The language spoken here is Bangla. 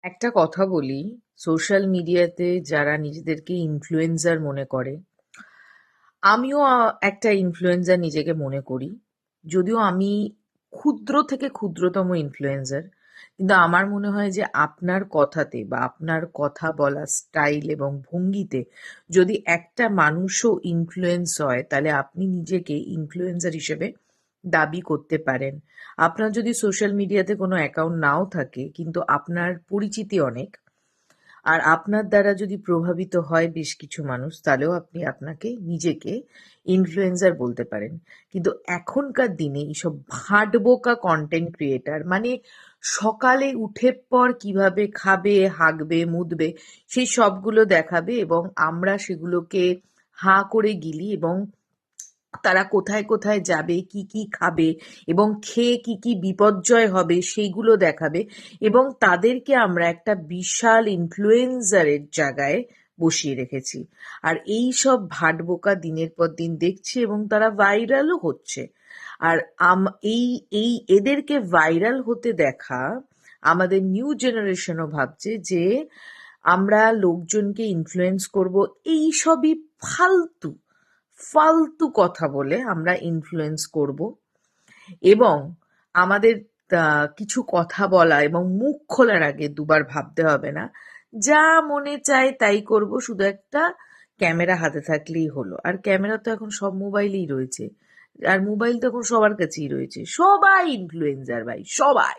একটা কথা বলি, সোশ্যাল মিডিয়াতে যারা নিজেদেরকে ইনফ্লুয়েন্সার মনে করে, আমিও একটা ইনফ্লুয়েন্সার নিজেকে মনে করি। যদিও আমি ক্ষুদ্র থেকে ক্ষুদ্রতম ইনফ্লুয়েন্সার, কিন্তু আমার মনে হয় যে আপনার কথাতে বা আপনার কথা বলার স্টাইল এবং ভঙ্গিতে যদি একটা মানুষও ইনফ্লুয়েন্স হয়, তাহলে আপনি নিজেকে ইনফ্লুয়েন্সার হিসেবে দাবি করতে পারেন। আপনার যদি সোশ্যাল মিডিয়াতে কোনো অ্যাকাউন্ট নাও থাকে, কিন্তু আপনার পরিচিতি অনেক, আর আপনার দ্বারা যদি প্রভাবিত হয় বেশ কিছু মানুষ, তাহলেও আপনি আপনাকে নিজেকে ইনফ্লুয়েন্সার বলতে পারেন। কিন্তু এখনকার দিনে এইসব ভাটবোকা কন্টেন্ট ক্রিয়েটার, মানে সকালে উঠে পর কিভাবে খাবে, হাগবে, মুতবে, সেই সবগুলো দেখাবে এবং আমরা সেগুলোকে হাঁ করে গিলি, এবং তারা কোথায় কোথায় যাবে, কি কি খাবে এবং খেয়ে কি কি বিপর্যয় হবে সেইগুলো দেখাবে, এবং তাদেরকে আমরা একটা বিশাল ইনফ্লুয়েন্সারের জায়গায় বসিয়ে রেখেছি। আর এই সব ভাটবোকা দিনের পর দিন দেখছি এবং তারা ভাইরালও হচ্ছে। আর এই এই এদেরকে ভাইরাল হতে দেখা আমাদের নিউ জেনারেশনও ভাবছে যে আমরা লোকজনকে ইনফ্লুয়েন্স করব। এই সবই ফালতু ফালতু কথা বলে আমরা ইনফ্লুয়েন্স করব, এবং আমাদের কিছু কথা বলা এবং মুখ খোলার আগে দুবার ভাবতে হবে না। যা মনে চায় তাই করব, শুধু একটা ক্যামেরা হাতে থাকলেই হলো। আর ক্যামেরা তো এখন সব মোবাইলেই রয়েছে, আর মোবাইল তো এখন সবার কাছেই রয়েছে। সবাই ইনফ্লুয়েন্সার ভাই, সবাই।